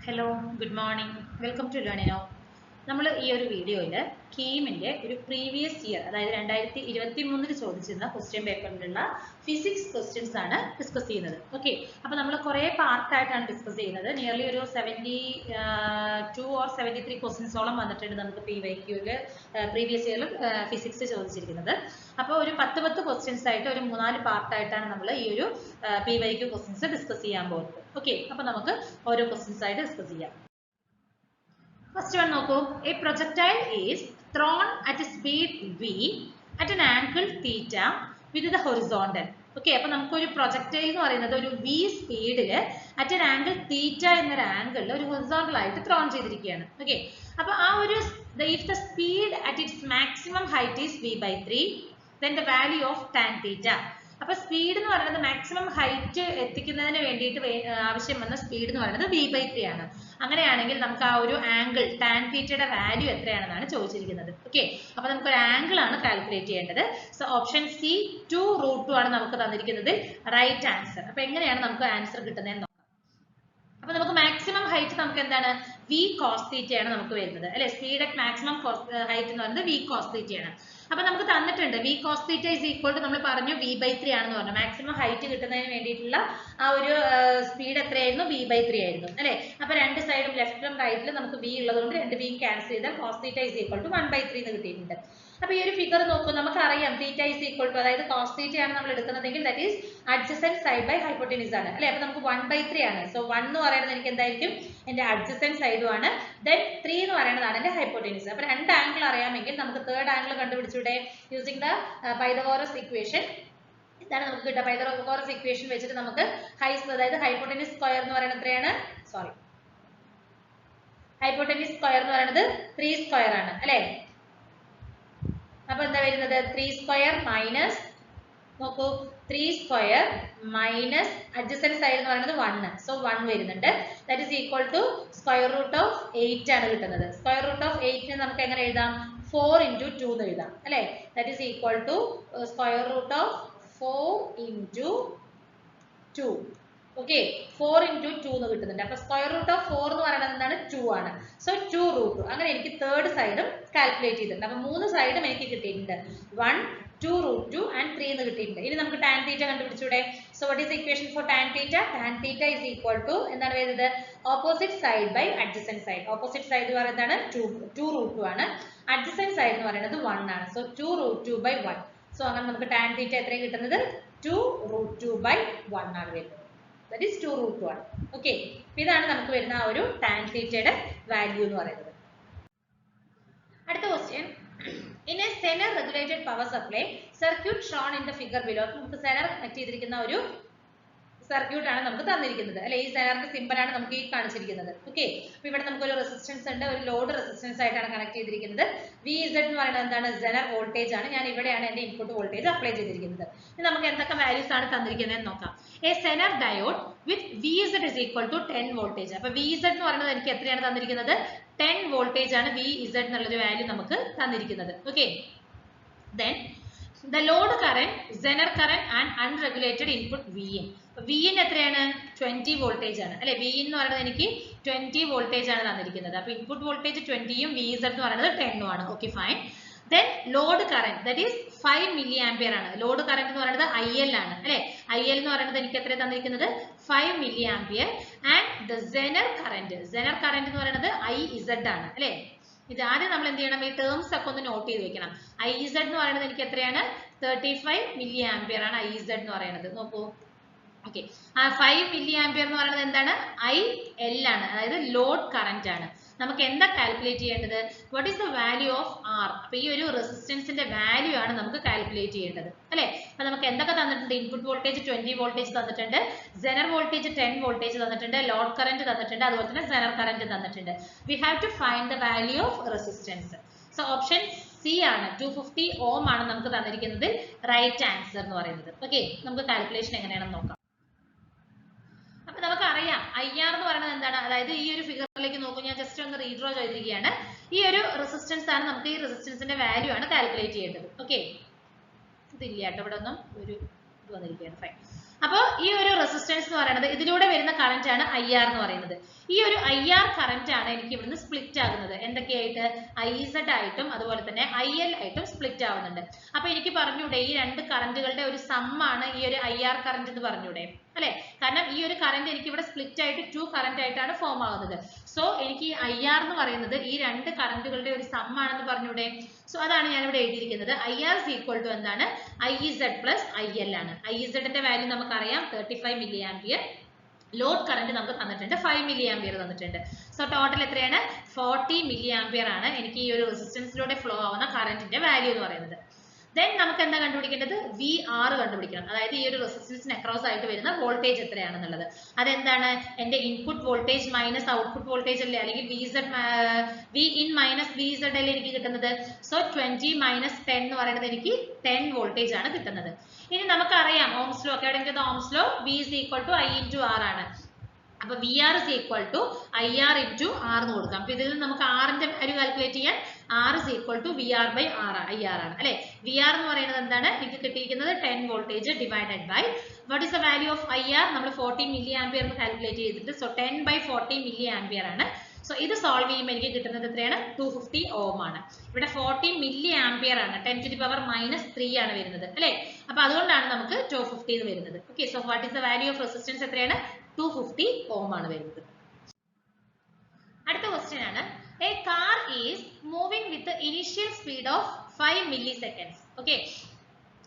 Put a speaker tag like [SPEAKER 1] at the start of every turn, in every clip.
[SPEAKER 1] Hello, good morning. Welcome to Learnino. നമ്മൾ ഈ ഒരു വീഡിയോയിൽ കീമിൻ്റെ ഒരു പ്രീവിയസ് ഇയർ, അതായത് 2023 ചോദിച്ചിരുന്ന ക്വസ്റ്റ്യൻ പേപ്പറിലുള്ള ഫിസിക്സ് ക്വസ്റ്റ്യൻസ് ആണ് ഡിസ്കസ് ചെയ്യുന്നത്. ഓക്കെ, അപ്പോൾ നമ്മൾ കുറേ പാർട്ടായിട്ടാണ് ഡിസ്കസ് ചെയ്യുന്നത്. നിയർലി ഒരു 72 ഓർ 73 ക്വസ്റ്റ്യൻസോളം വന്നിട്ടുണ്ട് നമുക്ക് PYQയിൽ പ്രീവിയസ് ഇയറിൽ ഫിസിക്സ് ചോദിച്ചിരിക്കുന്നത്. അപ്പോൾ ഒരു 10 ക്വസ്റ്റ്യൻസ് ആയിട്ട് ഒരു 3-4 പാർട്ടായിട്ടാണ് നമ്മൾ ഈ ഒരു PYQ ക്വസ്റ്റ്യൻസ് ഡിസ്കസ് ചെയ്യാൻ പോകുന്നത്. ഓക്കെ, അപ്പോൾ നമുക്ക് ഓരോ ക്വസ്റ്റ്യൻസ് ആയിട്ട് ഡിസ്കസ് ചെയ്യാം. ഫസ്റ്റ് വൺ നോക്കൂ. A projectile is thrown at speed v at an angle theta with the horizontal. Okay, അപ്പൊ നമുക്കൊരു പ്രൊജക്ടൈൽ എന്ന് പറയുന്നത് ഒരു v സ്പീഡിൽ അറ്റ് an angle theta എന്നൊരു ആംഗിളിൽ ഒരു ഹൊറിസോണ്ടൽ ആയിട്ട് ത്രോൺ ചെയ്തിരിക്കുകയാണ്. ഓക്കെ, അപ്പൊ ആ ഒരു if the speed at its maximum height is v/3 then the value of tan theta. അപ്പൊ സ്പീഡ് എന്ന് പറയുന്നത് മാക്സിമം ഹൈറ്റ് എത്തിക്കുന്നതിന് വേണ്ടിയിട്ട് ആവശ്യം വന്ന സ്പീഡ് എന്ന് പറയുന്നത് v/3 ആണ്. അങ്ങനെയാണെങ്കിൽ നമുക്ക് ആ ഒരു ആംഗിൾ ടാൻ തീറ്റയുടെ വാല്യൂ എത്രയാണെന്നാണ് ചോദിച്ചിരിക്കുന്നത്. ഓക്കെ, അപ്പൊ നമുക്ക് ഒരു ആംഗിൾ ആണ് കാൽക്കുലേറ്റ് ചെയ്യേണ്ടത്. സോ ഓപ്ഷൻ സി 2√2 ആണ് നമുക്ക് തന്നിരിക്കുന്നത് റൈറ്റ് ആൻസർ. അപ്പൊ എങ്ങനെയാണ് നമുക്ക് ആൻസർ കിട്ടുന്നതെന്ന് നോക്കാം. അപ്പൊ നമുക്ക് മാക്സിമം ഹൈറ്റ് നമുക്ക് എന്താണ് v cos θ ആണ് നമുക്ക് വരുന്നത് അല്ലെ. സ്പീഡ് അറ്റ് മാക്സിമം ഹൈറ്റ് എന്ന് പറയുന്നത് v cos θ ആണ്. അപ്പൊ നമുക്ക് തന്നിട്ടുണ്ട് v cos θ is equal to നമ്മൾ പറഞ്ഞു v/3 ആണെന്ന് പറഞ്ഞു. മാക്സിമം ഹൈറ്റ് കിട്ടുന്നതിന് വേണ്ടിയിട്ടുള്ള ആ ഒരു സ്പീഡ് എത്രയായിരുന്നു v/3 ആയിരുന്നു അല്ലെ. അപ്പൊ രണ്ട് സൈഡും ലെഫ്റ്റിലും റൈറ്റിലും നമുക്ക് v ഉള്ളതുകൊണ്ട് രണ്ട് v ക്യാൻസൽ ചെയ്താൽ cos θ is equal to 1/3 എന്ന് കിട്ടിയിട്ടുണ്ട്. അപ്പൊ ഈ ഒരു ഫിഗർ നോക്കൂ, നമുക്കറിയാം θ is equal to, അതായത് cos θ ആണ് നമ്മൾ എടുക്കുന്നതെങ്കിൽ that is adjacent side by hypotenuse ആണ് അല്ലെ. അപ്പൊ നമുക്ക് 1/3 ആണ്. സോ 1 എന്ന് പറയുന്നത് എനിക്ക് എന്തായിരിക്കും എന്റെ adjacent സൈഡും ആണ്. ദെൻ 3 എന്ന് പറയുന്നതാണ് എന്റെ ഹൈപ്പോട്ടനീസ്. അപ്പൊ രണ്ട് ആംഗിൾ അറിയാമെങ്കിൽ നമുക്ക് തേർഡ് ആംഗിൾ കണ്ടുപിടിച്ചൂടെ യൂസിങ് ദ പൈതഗോറസ് ഇക്വേഷൻ. ഇതാണ് നമുക്ക് കിട്ടുക. പൈതഗോറസ് ഇക്വേഷൻ വെച്ചിട്ട് നമുക്ക് അതായത് ഹൈപ്പോട്ടനീസ് സ്ക്വയർ എന്ന് പറയുന്നത് എത്രയാണ്, ഹൈപ്പോട്ടനീസ് സ്ക്വയർ എന്ന് പറയുന്നത് 3 സ്ക്വയർ ആണ് അല്ലെ. അപ്പൊ എന്താ വരുന്നത് 3 സ്ക്വയർ മൈനസ് നോക്കൂ 3 സ്ക്വയർ മൈനസ് അഡ്ജസന്റ് സൈഡ് എന്ന് പറയുന്നത് 1. സോ 1 വരുന്നുണ്ട്. That is equal to square root of 8 ആണ് കിട്ടുന്നത്. സ്ക്വയർ റൂട്ട് ഓഫ് 8 നമുക്ക് എങ്ങനെ എഴുതാം, 4 into 2 എന്ന് എഴുതാം അല്ലെ. That is equal to square root of 4 into 2. Okay, 4 into 2 എന്ന് കിട്ടുന്നുണ്ട്. അപ്പൊ സ്ക്വയർ റൂട്ട് ഓഫ് 4 എന്ന് പറയുന്നത് എന്താണ് 2 ആണ്. സോ 2√2. അങ്ങനെ എനിക്ക് തേർഡ് സൈഡും കാൽക്കുലേറ്റ് ചെയ്തിട്ടുണ്ട്. അപ്പൊ 3 സൈഡും എനിക്ക് കിട്ടിയിട്ടുണ്ട്. 1, 2√2 and 3 എന്ന് കിട്ടിയിട്ടുണ്ട്. ഇനി നമുക്ക് ടാൻ തീറ്റ കണ്ടുപിടിച്ചൂടെ. So what is equation for tan theta? Tan theta is equal to എന്താണ് വരുന്നത്, opposite side by adjacent side. Opposite side എന്ന് പറയുന്നത് 2√2 ആണ്. അഡ്ജസന്റ് സൈഡ് എന്ന് പറയുന്നത് 1 ആണ്. സോ 2√2/1. സോ അങ്ങനെ നമുക്ക് ടാൻ തീറ്റ എത്രയാണ് കിട്ടുന്നത്, 2√2/1 ആണ് വരുന്നത്. That is 2√2 ആണ്. ഓക്കെ, ഇതാണ് നമുക്ക് വരുന്ന ആ ഒരു ടാൻ തീറ്റയുടെ വാല്യൂ എന്ന് പറയുന്നത്. അടുത്ത question. In a Zener regulated power supply circuit shown in the figure below. നമുക്ക് Zener കണക്ട് ചെയ്തിരിക്കുന്ന ഒരു സർക്യൂട്ട് ആണ് നമുക്ക് തന്നിരിക്കുന്നത് അല്ലെ. ഈ സെനറിന്റെ സിമ്പൽ ആണ് നമുക്ക് ഈ കാണിച്ചിരിക്കുന്നത്. ഓക്കെ, അപ്പൊ ഇവിടെ നമുക്ക് ഒരു റെസിസ്റ്റൻസ് ഉണ്ട്, ഒരു ലോഡ് റെസിസ്റ്റൻസ് ആയിട്ടാണ് കണക്ട് ചെയ്തിരിക്കുന്നത്. VZ എന്ന് പറയുന്നത് എന്താണ്, സെനർ വോൾട്ടേജ് ആണ്. ഞാൻ ഇവിടെയാണ് എന്റെ ഇൻപുട്ട് വോൾട്ടേജ് അപ്ലൈ ചെയ്തിരിക്കുന്നത്. ഇനി നമുക്ക് എന്തൊക്കെ വാല്യൂസ് ആണ് തന്നിരിക്കുന്നത് എന്ന് നോക്കാം. A Zener diode with VZ is equal to 10 voltage. അപ്പൊ VZ എന്ന് പറയുന്നത് എനിക്ക് എത്രയാണ് തന്നിരിക്കുന്നത്, 10 വോൾട്ടേജ് ആണ് VZ എന്നുള്ളൊരു വാല്യൂ നമുക്ക് തന്നിരിക്കുന്നത്. Okay, then the load current, Zener current and unregulated input Vin. Vin എത്രയാണ്, 20 വോൾട്ടേജ് ആണ് അല്ലെ. Vin എന്ന് പറയുന്നത് എനിക്ക് 20 വോൾട്ടേജ് ആണ് തന്നിരിക്കുന്നത്. അപ്പൊ ഇൻപുട്ട് വോൾട്ടേജ് 20ഉം VZ എന്ന് പറയുന്നത് 10ഉം ആണ്. Okay, fine. Then load current that is 5 milliampere ആണ്. ലോഡ് കറന്റ് എന്ന് പറയുന്നത് IL ആണ് അല്ലെ. IL എന്ന് പറയുന്നത് എനിക്ക് എത്ര തന്നിരിക്കുന്നത്, 5 milliampere. and the Zener current എന്ന് പറയുന്നത് IZ ആണ് അല്ലെ. ഇത് ആദ്യം നമ്മൾ എന്ത് ചെയ്യണം, ഈ ടേംസ് ഒക്കെ ഒന്ന് നോട്ട് ചെയ്ത് വെക്കണം. IZ എന്ന് പറയുന്നത് എനിക്ക് എത്രയാണ്, 35 milliampere ആണ് IZ എന്ന് പറയുന്നത്. നോക്കൂ, ഓക്കെ, ആ 5 milliampere എന്ന് പറയുന്നത് എന്താണ്, IL ആണ്, അതായത് ലോഡ് കറന്റ് ആണ്. നമുക്ക് എന്താ കാൽക്കുലേറ്റ് ചെയ്യേണ്ടത്, what is the value of R. അപ്പൊ ഈ ഒരു റെസിസ്റ്റൻസിന്റെ വാല്യൂ ആണ് നമുക്ക് കാൽക്കുലേറ്റ് ചെയ്യേണ്ടത് അല്ലെ. അപ്പൊ നമുക്ക് എന്തൊക്കെ തന്നിട്ടുണ്ട്, ഇൻപുട്ട് വോൾട്ടേജ് 20 വോൾട്ടേജ് തന്നിട്ടുണ്ട്, സെനർ വോൾട്ടേജ് 10 വോൾട്ടേജ് തന്നിട്ടുണ്ട്, ലോഡ് കറന്റ് തന്നിട്ടുണ്ട്, അതുപോലെ തന്നെ സെനർ കറന്റ് തന്നിട്ടുണ്ട്. We have to find the value of resistance. So option C ആണ്, 250 ഓം ആണ് നമുക്ക് തന്നിരിക്കുന്നത് റൈറ്റ് ആൻസർ എന്ന് പറയുന്നത്. ഓക്കെ, നമുക്ക് കാൽക്കുലേഷൻ എങ്ങനെയാണെന്ന് നോക്കാം. അപ്പൊ നമുക്കറിയാം IR എന്ന് പറയുന്നത് എന്താണ്, അതായത് ഈ ഒരു ഫിഗറിലേക്ക് നോക്കൂ, ഞാൻ ജസ്റ്റ് ഒന്ന് റീഡ്രോ ചെയ്തിരിക്കുകയാണ്. ഈ ഒരു റെസിസ്റ്റൻസ് ആണ്, നമുക്ക് ഈ റെസിസ്റ്റൻസിന്റെ വാല്യൂ ആണ് കാൽക്കുലേറ്റ് ചെയ്യേണ്ടത്. ഓക്കെ, ഇതില്ല കേട്ടോ, ഇവിടെ ഒന്നും ഒരു ഇത് വന്നിരിക്കുകയാണ്. ഫൈൻ. അപ്പോൾ ഈ ഒരു റെസിസ്റ്റൻസ് എന്ന് പറയുന്നത് ഇതിലൂടെ വരുന്ന കറന്റ് ആണ് IR എന്ന് പറയുന്നത്. ഈ ഒരു IR കറന്റ് ആണ് എനിക്ക് ഇവിടുന്ന് സ്പ്ലിറ്റ് ആകുന്നത്. എന്തൊക്കെയായിട്ട്? IZ ആയിട്ടും അതുപോലെ തന്നെ IL ആയിട്ടും സ്പ്ലിറ്റ് ആവുന്നുണ്ട്. അപ്പൊ എനിക്ക് പറഞ്ഞൂടെ ഈ രണ്ട് കറന്റുകളുടെ ഒരു സം ആണ് ഈ ഒരു IR കറന്റ് എന്ന് പറഞ്ഞൂടെ അല്ലെ? കാരണം ഈ ഒരു കറന്റ് എനിക്ക് ഇവിടെ സ്പ്ലിറ്റ് ആയിട്ട് 2 കറന്റ് ആയിട്ടാണ് ഫോം ആവുന്നത്. സോ എനിക്ക് ഈ IR എന്ന് പറയുന്നത് ഈ രണ്ട് കറന്റുകളുടെ ഒരു സം ആണെന്ന് പറഞ്ഞൂടെ? സോ അതാണ് ഞാൻ ഇവിടെ എഴുതിയിരിക്കുന്നത്. IR is equal to എന്താണ്? IZ plus IL ആണ്. IZ ന്റെ വാല്യൂ നമുക്കറിയാം 35 മില്ലി ആംപിയർ. ലോഡ് കറന്റ് നമുക്ക് തന്നിട്ടുണ്ട് 5 മില്ലി ആംപിയർ തന്നിട്ടുണ്ട്. സോ ടോട്ടൽ എത്രയാണ്? 40 മില്ലി ആംപിയർ ആണ് എനിക്ക് ഈ ഒരു റെസിസ്റ്റൻസിലൂടെ ഫ്ലോ ആവുന്ന കറന്റിന്റെ വാല്യൂ എന്ന് പറയുന്നത്. ദെൻ നമുക്ക് എന്താ കണ്ടുപിടിക്കേണ്ടത്? VR കണ്ടുപിടിക്കണം. അതായത് ഈ ഒരു റെസിസ്റ്റൻസിന് അക്രോസ് ആയിട്ട് വരുന്ന വോൾട്ടേജ് എത്രയാണെന്നുള്ളത്. അതെന്താണ്? എന്റെ input voltage minus output voltage അല്ലേ, അല്ലെങ്കിൽ Vin മൈനസ് VZ അല്ലേ എനിക്ക് കിട്ടുന്നത്. സോ 20 മൈനസ് 10 എന്ന് പറയുന്നത് എനിക്ക് 10 വോൾട്ടേജ് ആണ് കിട്ടുന്നത്. ഇനി നമുക്കറിയാം ഓംസ് ലോ ഒക്കെ എവിടെയെങ്കിലും Ohm's law V is equal to I into R ആണ്. അപ്പൊ VR is equal to IR into R എന്ന് കൊടുക്കാം. അപ്പൊ ഇതിൽ നമുക്ക് R ന്റെ വാല്യൂ കാൽക്കുലേറ്റ് ചെയ്യാൻ R is equal to VR by IR ആണ് അല്ലെ. VR എന്ന് പറയുന്നത് എന്താണ്? എനിക്ക് കിട്ടിയിരിക്കുന്നത് 10 voltage divided by what is the value of IR? നമ്മൾ 40 മില്ലി ആംപിയർ എന്ന് കാൽക്കുലേറ്റ് ചെയ്തിട്ട് സോ 10 by 40 മില്ലി ആംപിയർ ആണ്. സോ ഇത് സോൾവ് ചെയ്യുമ്പോൾ എനിക്ക് കിട്ടുന്നത് എത്രയാണ്? 250 ഓം ആണ്. ഇവിടെ 40 മില്ലി ആംപിയർ ആണ്, 10 to the power minus 3 ആണ് വരുന്നത് അല്ലെ. അപ്പൊ അതുകൊണ്ടാണ് നമുക്ക് 250 എന്ന് വരുന്നത്. Okay, so what is the value of resistance എത്രയാണ്? 250 ഓം ആണ് വരുന്നത്. അടുത്ത ക്വസ്റ്റ്യൻ ആണ്, a car is moving with the initial speed of 5 milliseconds. Okay,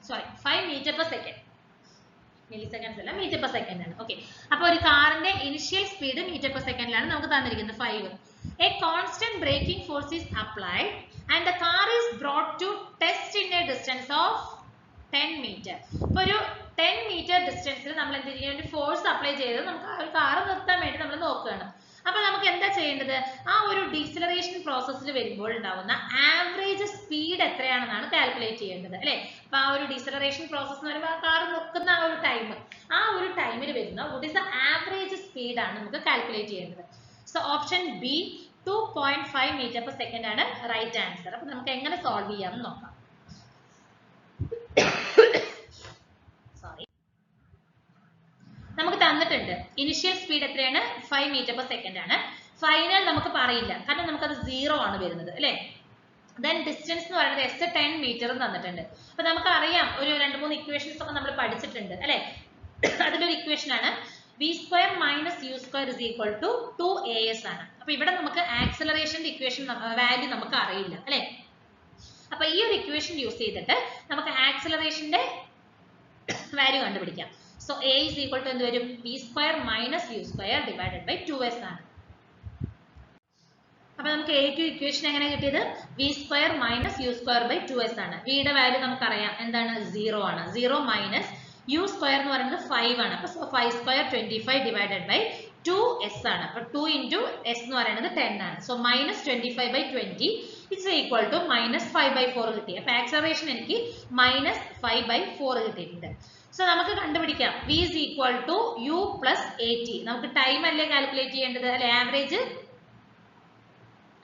[SPEAKER 1] sorry, 5 meter per second. milliseconds അല്ല, meter per second ആണ്. ഓക്കെ, അപ്പോൾ ഒരു കാറിന്റെ ഇനിഷ്യൽ സ്പീഡ് മീറ്റർ പെർ സെക്കൻഡിലാണ് നമുക്ക് തന്നിരിക്കുന്നത് 5. A constant braking force is applied and the car is brought to test in a distance of 10 meter. അപ്പോൾ ഒരു 10 meter ഡിസ്റ്റൻസിൽ നമ്മൾ എന്ത് ചെയ്യുക? ഒരു ഫോഴ്സ് അപ്ലൈ ചെയ്ത് നമുക്ക് ആ ഒരു കാർ നിർത്താൻ വേണ്ടി നമ്മൾ നോക്കുകയാണ്. അപ്പൊ നമുക്ക് എന്താ ചെയ്യേണ്ടത്? ആ ഒരു ഡീസലറേഷൻ പ്രോസസ്സിൽ വരുമ്പോൾ ഉണ്ടാവുന്ന ആവറേജ് സ്പീഡ് എത്രയാണെന്നാണ് കാൽക്കുലേറ്റ് ചെയ്യേണ്ടത് അല്ലെ. അപ്പൊ ആ ഒരു ഡീസലറേഷൻ പ്രോസസ് എന്ന് പറയുമ്പോൾ ആ കാർ നിൽക്കുന്ന ആ ഒരു ടൈം, ആ ഒരു ടൈമിൽ വരുന്ന what is the average speed ആണ് നമുക്ക് കാൽക്കുലേറ്റ് ചെയ്യേണ്ടത്. So option B 2.5 metre per second ആണ് റൈറ്റ് ആൻസർ. അപ്പൊ നമുക്ക് എങ്ങനെ സോൾവ് ചെയ്യാമെന്ന് നോക്കാം. നമുക്ക് തന്നിട്ടുണ്ട് ഇനിഷ്യൽ സ്പീഡ് എത്രയാണ്? 5 മീറ്റർ പെർ സെക്കൻഡ് ആണ്. ഫൈനൽ നമുക്ക് പറയില്ല, കാരണം നമുക്കത് 0 ആണ് വരുന്നത് അല്ലെ. ദെൻ ഡിസ്റ്റൻസ് എന്ന് പറയുന്നത് എസ് 10 മീറ്റർ തന്നിട്ടുണ്ട്. അപ്പൊ നമുക്ക് അറിയാം, ഒരു 2-3 ഇക്വേഷൻസ് ഒക്കെ നമ്മൾ പഠിച്ചിട്ടുണ്ട് അല്ലെ. അതിലൊരു ഇക്വേഷൻ ആണ് v square minus u square is equal to 2as ആണ്. അപ്പൊ ഇവിടെ നമുക്ക് ആക്സലറേഷന്റെ ഇക്വേഷൻ വാല്യൂ നമുക്ക് അറിയില്ല അല്ലെ. അപ്പൊ ഈ ഒരു ഇക്വേഷൻ യൂസ് ചെയ്തിട്ട് നമുക്ക് ആക്സലറേഷന്റെ വാല്യൂ കണ്ടുപിടിക്കാം. So a is equal to എന്ത് വരും? v square minus u square divided by 2s ആണ്. അപ്പൊ നമുക്ക് a ടു ഇക്വേഷൻ എങ്ങനെ കിട്ടിയത്? v square minus u square by 2s ആണ്. v യുടെ വാല്യൂ നമുക്കറിയാം എന്താണ്? 0 ആണ്. 0 മൈനസ് u സ്ക്വയർ എന്ന് പറയുന്നത് 5 ആണ്. അപ്പൊ 5 സ്ക്വയർ 25 ഡിവൈഡഡ് ബൈ 2s ആണ്. അപ്പൊ 2 into s എന്ന് പറയുന്നത് 10 ആണ്. So minus 25 by 20 it's equal to minus 5 by 4 കിട്ടി. അപ്പൊ ആക്സലറേഷൻ എനിക്ക് മൈനസ് 5 by 4 കിട്ടിയിട്ടുണ്ട്. സോ നമുക്ക് കണ്ടുപിടിക്കാം v is equal to u plus at. നമുക്ക് ടൈം അല്ലേ കാൽക്കുലേറ്റ് ചെയ്യേണ്ടത് അല്ലെ,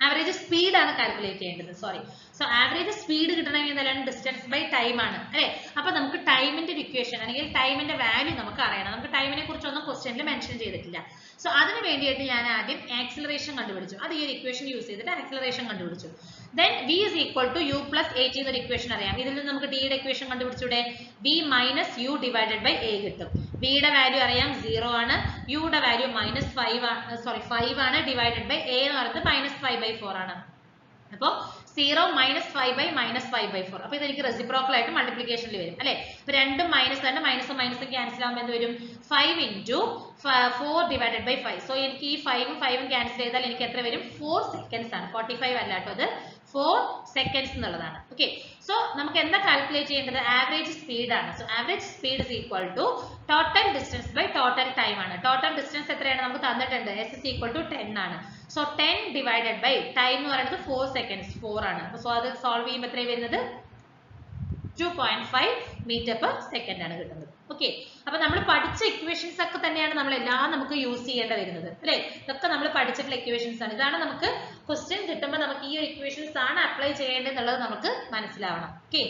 [SPEAKER 1] ആവറേജ് സ്പീഡ് ആണ് കാൽക്കുലേറ്റ് ചെയ്യേണ്ടത്. സോറി, സോ ആവറേജ് സ്പീഡ് കിട്ടണമെങ്കിൽ എന്താണ്? ഡിസ്റ്റൻസ് ബൈ ടൈം ആണ് അല്ലെ. അപ്പൊ നമുക്ക് ടൈമിന്റെ ഇക്വേഷൻ അല്ലെങ്കിൽ ടൈമിന്റെ വാല്യൂ നമുക്ക് അറിയണം. നമുക്ക് ടൈമിനെ കുറിച്ചൊന്നും ക്വസ്റ്റ്യനിൽ മെൻഷൻ ചെയ്തിട്ടില്ല. സോ അതിന് വേണ്ടിയിട്ട് ഞാൻ ആദ്യം ആക്സിലറേഷൻ കണ്ടുപിടിച്ചു. അത് ഈ ഒരു ഇക്വേഷൻ യൂസ് ചെയ്തിട്ട് ആക്സിലറേഷൻ കണ്ടുപിടിച്ചു. Then v is equal to u plus at എന്നൊരു ഇക്വേഷൻ അറിയാം. ഇതിൽ നിന്ന് നമുക്ക് d യുടെ ഇക്വേഷൻ കണ്ടുപിടിച്ചൂടെ? v minus u divided by a കിട്ടും. v യുടെ വാല്യൂ അറിയാം 0 ആണ്, u യുടെ വാല്യൂ മൈനസ് 5 ആണ്, ഡിവൈഡഡ് ബൈ a എന്ന് പറയുന്നത് മൈനസ് 5 by 4 ആണ്. അപ്പോൾ 0 മൈനസ് 5 by മൈനസ് 5 by 4. അപ്പൊ ഇതെനിക്ക് റെസിപ്രോക്കൽ ആയിട്ട് മൾട്ടിപ്ലിക്കേഷനിൽ വരും അല്ലെ. അപ്പൊ രണ്ടും മൈനസ് ആണ്, മൈനസും മൈനസും ക്യാൻസൽ ആകുമ്പോൾ എന്ത് വരും? 5 into 4 divided by 5. സോ എനിക്ക് ഈ 5ഉം 5ഉം ക്യാൻസൽ ചെയ്താൽ എനിക്ക് എത്ര വരും? 4 seconds ആണ്. 45 അല്ല കേട്ടോ, അത് 4 seconds എന്നുള്ളതാണ്. ഓക്കെ, സോ നമുക്ക് എന്താ കാൽക്കുലേറ്റ് ചെയ്യേണ്ടത്? ആവറേജ് സ്പീഡ് ആണ്. So average speed is equal to total distance by total time ആണ്. ടോട്ടൽ ഡിസ്റ്റൻസ് എത്രയാണ് നമുക്ക് തന്നിട്ടുണ്ട്? s is equal to 10 ആണ്. സോ 10 ഡിവൈഡഡ് ബൈ ടൈം എന്ന് പറയുന്നത് 4 seconds, 4 ആണ്. സോ അത് സോൾവ് ചെയ്യുമ്പോൾ എത്രയാണ് വരുന്നത്? 2.5 മീറ്റർ പെർ സെക്കൻഡ് ആണ് കിട്ടുന്നത്. ഓക്കെ, അപ്പൊ നമ്മൾ പഠിച്ച ഇക്വേഷൻസ് ഒക്കെ തന്നെയാണ് നമ്മളെല്ലാം നമുക്ക് യൂസ് ചെയ്യേണ്ടി വരുന്നത് അല്ലെ. ഇതൊക്കെ നമ്മൾ പഠിച്ചിട്ടുള്ള ഇക്വേഷൻസ് ആണ്. ഇതാണ് നമുക്ക് ക്വസ്റ്റ്യൻ കിട്ടുമ്പോൾ നമുക്ക് ഈ ഒരു ഇക്വേഷൻസ് ആണ് അപ്ലൈ ചെയ്യേണ്ടത് എന്നുള്ളത് നമുക്ക് മനസ്സിലാവണം. ഓക്കെ,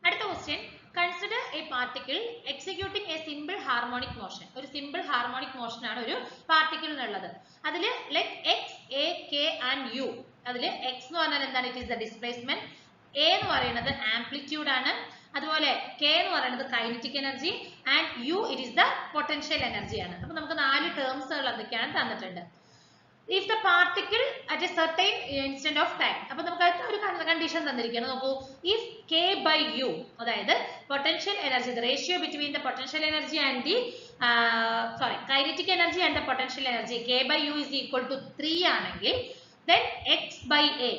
[SPEAKER 1] അടുത്ത question, consider a particle executing a simple harmonic motion. ഒരു സിമ്പിൾ ഹാർമോണിക് മോഷൻ ആണ് ഒരു പാർട്ടിക്കിളിനുള്ളത്. അതിൽ let x, a, k and u. അതിൽ എക്സ് എന്ന് പറഞ്ഞാൽ എന്താണ്? It is the displacement. A എന്ന് പറയുന്നത് ആംപ്ലിറ്റ്യൂഡ് ആണ്. അതുപോലെ കെ എന്ന് പറയുന്നത് kinetic energy and u it is the potential energy ആണ്. അപ്പൊ നമുക്ക് 4 ടേംസുകൾ എന്തൊക്കെയാണ് തന്നിട്ടുണ്ട്. If the particle at a certain instant of time, അപ്പോൾ നമുക്ക് ഒരു കണ്ടീഷൻ തന്നിരിക്കുകയാണ്. നോക്കൂ, if k by u, അതായത് potential energy, the ratio between the potential energy and the kinetic energy and the potential energy, k by u is equal to 3 ആണെങ്കിൽ then x by a,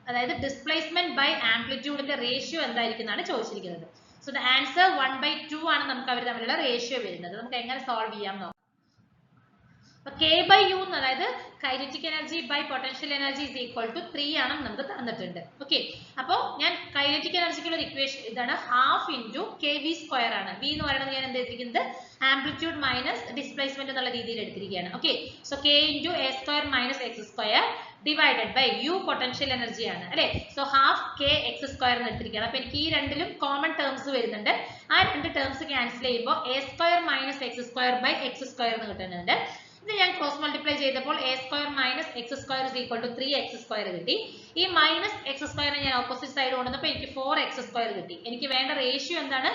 [SPEAKER 1] അതായത് displacement by ആംപ്ലിറ്റ്യൂഡിന്റെ ratio എന്തായിരിക്കും എന്നാണ് ചോദിച്ചിരിക്കുന്നത്. So the answer 1/2 ആണ് നമുക്ക് അവർ തമ്മിലുള്ള ratio വരുന്നത്. നമുക്ക് എങ്ങനെ സോൾവ് ചെയ്യാം നോക്കാം. k by u അതായത് kinetic energy by potential energy is equal to 3 ആണ് നമുക്ക് തന്നിട്ടുണ്ട്. ഓക്കെ, അപ്പോൾ ഞാൻ കൈനറ്റിക് എനർജിക്കുള്ള ഒരു ഇക്വേഷൻ ഇതാണ്, half into k v square ആണ്. വി എന്ന് പറയുന്നത് ഞാൻ എന്ത് ചെയ്തിരിക്കുന്നത് ആംപ്ലിറ്റ്യൂഡ് മൈനസ് ഡിസ്പ്ലേസ്മെന്റ് എന്നുള്ള രീതിയിൽ എടുത്തിരിക്കുകയാണ്. Okay, so K into A square minus X square divided by U potential energy ആണ് അല്ലെ. So half K X square എന്ന് എടുത്തിരിക്കുകയാണ്. അപ്പൊ എനിക്ക് ഈ രണ്ടിലും കോമൺ ടേംസ് വരുന്നുണ്ട്. ആ രണ്ട് ടേംസ് ക്യാൻസൽ ചെയ്യുമ്പോൾ a square minus X square by x square എന്ന് കിട്ടുന്നുണ്ട്. ഇത് ഞാൻ ക്രോസ് മൾട്ടിപ്ലൈ ചെയ്തപ്പോൾ a square minus X square is equal to 3x square കിട്ടി. ഈ മൈനസ് എക്സ് സ്ക്വയറിനെ ഞാൻ ഓപ്പോസിറ്റ് സൈഡ് കൊണ്ടുവന്നപ്പോൾ എനിക്ക് 4x സ്ക്വയർ കിട്ടി. എനിക്ക് വേണ്ട റേഷ്യോ എന്താണ്?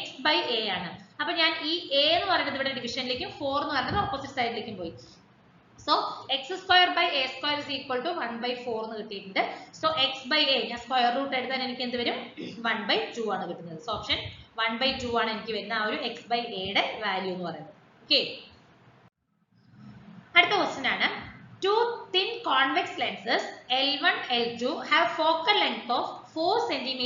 [SPEAKER 1] x ബൈ എ ആണ്. അപ്പൊ ഞാൻ ഈ എ എന്ന് പറയുന്നത് ഇവിടെ ഡിവിഷനിലേക്കും 4 എന്ന് പറയുന്നത് ഓപ്പോസിറ്റ് സൈഡിലേക്കും പോയി. So x square by a square is equal to 1/4 എന്ന് കിട്ടിയിട്ടുണ്ട്. സോ എക്സ് ബൈ എ ഞാൻ സ്ക്വയർ റൂട്ട് എടുത്താൽ എനിക്ക് എന്ത് വരും? 1/2 ആണ് കിട്ടുന്നത്. സോ ഓപ്ഷൻ 1/2 ആണ് എനിക്ക് വരുന്ന ആ ഒരു എക്സ് ബൈ എയുടെ വാല്യൂ എന്ന് പറയുന്നത്. ഓക്കെ, അടുത്ത ക്വസ്റ്റ്യൻ ആണ്. Two thin convex lenses L1, L2 have focal length of 4 cm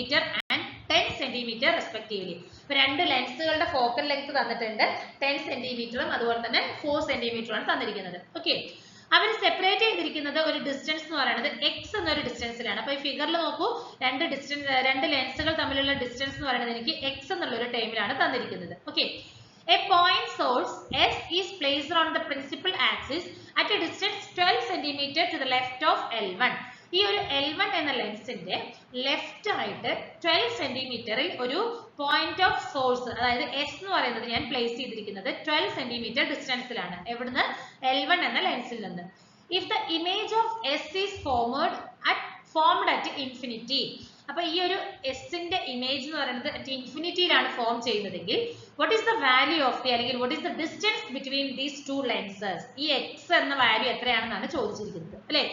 [SPEAKER 1] and 10 cm respectively. ഇപ്പോൾ രണ്ട് ലെൻസുകളുടെ ഫോക്കൽ ലെങ്ത് തന്നിട്ടുണ്ട്. 10 സെന്റിമീറ്ററും അതുപോലെ തന്നെ 4 സെന്റിമീറ്ററും ആണ് തന്നിരിക്കുന്നത്. ഓക്കെ, അവർ സെപ്പറേറ്റ് ചെയ്തിരിക്കുന്നത് ഒരു ഡിസ്റ്റൻസ് എന്ന് പറയുന്നത് എക്സ് എന്നൊരു ഡിസ്റ്റൻസിലാണ്. അപ്പോൾ ഈ ഫിഗറിൽ നോക്കൂ, രണ്ട് ലെൻസുകൾ തമ്മിലുള്ള ഡിസ്റ്റൻസ് എന്ന് പറയുന്നത് എനിക്ക് എക്സ് എന്നുള്ള ഒരു ടൈമിലാണ് തന്നിരിക്കുന്നത്. Okay, a point source S is placed on the principal axis at a distance 12 cm to the left of L1. ഈ ഒരു L1 എന്ന ലെൻസിന്റെ ലെഫ്റ്റ് ആയിട്ട് 12 സെന്റിമീറ്ററിൽ ഒരു പോയിന്റ് ഓഫ് സോഴ്സ്, അതായത് എസ് എന്ന് പറയുന്നത് ഞാൻ പ്ലേസ് ചെയ്തിരിക്കുന്നത് 12 സെന്റിമീറ്റർ ഡിസ്റ്റൻസിലാണ്. എവിടുന്ന്? L1 എന്ന ലെൻസിൽ നിന്ന്. If the image of S is formed at infinity, അപ്പൊ ഈ ഒരു എസിന്റെ ഇമേജ് എന്ന് പറയുന്നത് അറ്റ് ഇൻഫിനിറ്റിയിലാണ് ഫോം ചെയ്യുന്നതെങ്കിൽ what is the value of the, അല്ലെങ്കിൽ what is the distance between these two lenses? ഈ x എന്ന വാല്യൂ എത്രയാണെന്നാണ് ചോദിച്ചിരിക്കുന്നത് അല്ലേ.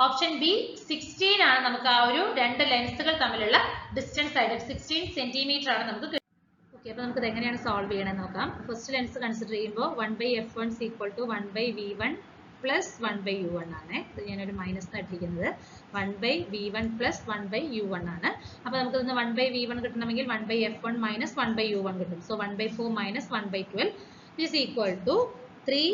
[SPEAKER 1] ഓപ്ഷൻ ബി 16 ആണ് നമുക്ക് ആ ഒരു രണ്ട് ലെൻസുകൾ തമ്മിലുള്ള ഡിസ്റ്റൻസ് ആയിട്ട് 16 സെന്റിമീറ്റർ ആണ് നമുക്ക് കിട്ടുന്നത്. ഓക്കെ, അപ്പൊ നമുക്ക് ഇത് എങ്ങനെയാണ് സോൾവ് ചെയ്യണമെന്ന് നോക്കാം. ഫസ്റ്റ് ലെൻസ് കൺസിഡർ ചെയ്യുമ്പോൾ 1/f1 is equal to 1/v1 plus 1/u1 ആണ്. ഇത് ഞാനൊരു മൈനസ് ഇട്ടിരിക്കുന്നത് 1/v1 plus 1/u1 ആണ്. അപ്പൊ നമുക്ക് ഇന്ന് 1/v1 കിട്ടണമെങ്കിൽ 1/f1 minus 1/u1 കിട്ടും. So 1/4 minus 1/12 is equal to 3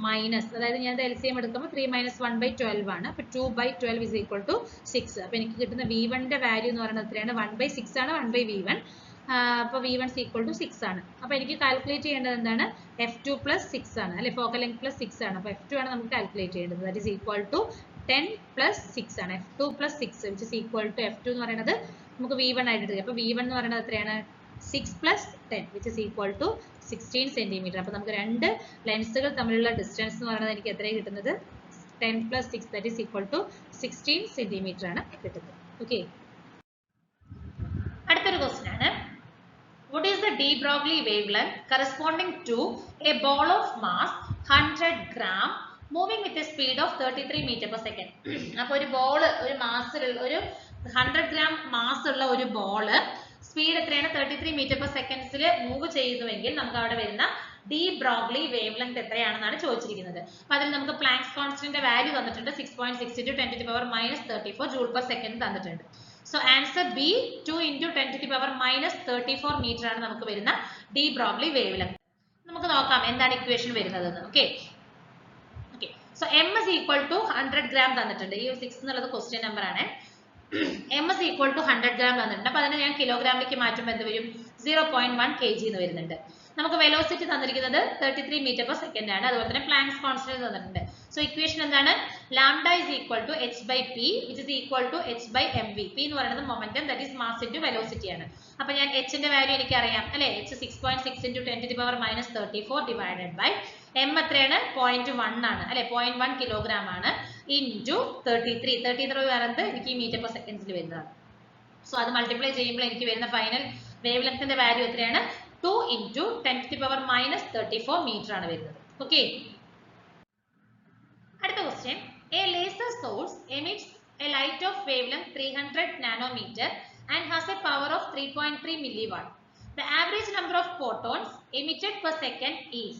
[SPEAKER 1] minus, അതായത് ഞാൻ LCM എടുക്കുമ്പോൾ 3 minus 1/12 ആണ്. അപ്പൊ 2/12 is equal to 6. അപ്പൊ എനിക്ക് കിട്ടുന്ന v1ന്റെ വാല്യൂ എന്ന് പറയുന്നത് എത്രയാണ്? 1/6 ആണ് 1/v1. അപ്പോൾ v1 is equal to 6 ആണ്. അപ്പോൾ എനിക്ക് കാൽക്കുലേറ്റ് ചെയ്യേണ്ടത് എന്താണ്? f2 plus 6 ആണ് അല്ലെ. ഫോക്കൽ ലെങ്ത് പ്ലസ് 6 ആണ്. അപ്പോൾ f2 ആണ് നമുക്ക് കാൽക്കുലേറ്റ് ചെയ്യേണ്ടത്. That is equal to 10 plus 6 ആണ്. f2 plus 6 which is equal to f2 എന്ന് പറയുന്നത് നമുക്ക് v1 ആയിട്ട് എടുക്കാം. അപ്പോൾ v1 എന്ന് പറയുന്നത് എത്രയാണ്? 6 plus 10 which is equal to 16 centimetre. അപ്പോൾ നമുക്ക് രണ്ട് ലെൻസുകൾ തമ്മിലുള്ള ഡിസ്റ്റൻസ് എന്ന് പറയുന്നത് എനിക്ക് എത്രയാണ് കിട്ടുന്നത്? 10 plus 6 that is equal to 16 centimetre ആണ് കിട്ടുന്നത്. ഓക്കെ, അടുത്തൊരു ക്വസ്റ്റ്യൻ ആണ്. What is the de Broglie wavelength corresponding to a ball of mass 100 gram moving with a speed of 33 meter per second? അപ്പോൾ ഒരു ബോൾ, ഒരു മാസിലുള്ള ഒരു 100 gram മാസ് ഉള്ള ഒരു ബോൾ സ്പീഡ് എത്രയാണ്? 33 meter per seconds മൂവ് ചെയ്യുന്നുവെങ്കിൽ നമുക്ക് അവിടെ വരുന്ന ഡി ബ്രോഗ്ലി വേവ് ലെങ്ത് എത്രയാണെന്നാണ് ചോദിച്ചിരിക്കുന്നത്. അപ്പൊ അതിൽ നമുക്ക് പ്ലാങ്ക്സ് കോൺസ്റ്റന്റിന്റെ വാല്യൂ തന്നിട്ടുണ്ട് 6.6 × 10⁻⁻34 ജൂൾ പെർ സെക്കൻഡ് തന്നിട്ടുണ്ട്. സോ ആൻസർ ബി 2 × 10⁻⁻34 മീറ്റർ ആണ് നമുക്ക് വരുന്ന ഡി ബ്രോഗ്ലി വേവ് ലെങ്ത്. നമുക്ക് നോക്കാം എന്താണ് ഇക്വേഷൻ വരുന്നത്. Okay, so m is equal to 100 gram തന്നിട്ടുണ്ട്. ഈ 6 എന്നുള്ളത് ക്വസ്റ്റ്യൻ നമ്പർ ആണ്. m is equal to 100 gram തന്നിട്ടുണ്ട്. അപ്പൊ അതിനെ ഞാൻ കിലോഗ്രാമിലേക്ക് മാറ്റുമ്പോൾ എന്ത് വരും? 0.1 kg എന്ന് വരുന്നുണ്ട്. നമുക്ക് വെലോസിറ്റി തന്നിരിക്കുന്നത് 33 meter per second ആണ്. അതുപോലെ തന്നെ പ്ലാങ്ക്സ് കോൺസ്റ്റന്റ് തന്നിട്ടുണ്ട്. സോ ഇക്വേഷൻ എന്താണ്? Lambda is equal to h by p which is equal to h by mv. p എന്ന് പറയുന്നത് momentum, that is mass into velocity ആണ്. അപ്പൊ ഞാൻ h ന്റെ വാല്യൂ എനിക്ക് അറിയാം അല്ലെ, h 6.6 into 10 to the power minus 34 divided by m എത്രയാണ്? 0.1 ആണ് അല്ലെ, 0.1 കിലോഗ്രാം ആണ് ഇൻറ്റു 33 പറയുന്നത് എനിക്ക് ഈ മീറ്റർ പെർ സെക്കൻഡിൽ വരുന്നതാണ്. സോ അത് മൾട്ടിപ്ലൈ ചെയ്യുമ്പോൾ എനിക്ക് വരുന്ന ഫൈനൽ വേവ് ലെങ്ത്തിന്റെ വാല്യൂ എത്രയാണ്? 2 into 10 to the power minus 34 metre ആണ് വരുന്നത്. ഓക്കെ, അടുത്ത question. A laser source emits a light of wavelength 300 nanometer and has a power of 3.3 milliwatt. The average number of photons emitted per second is.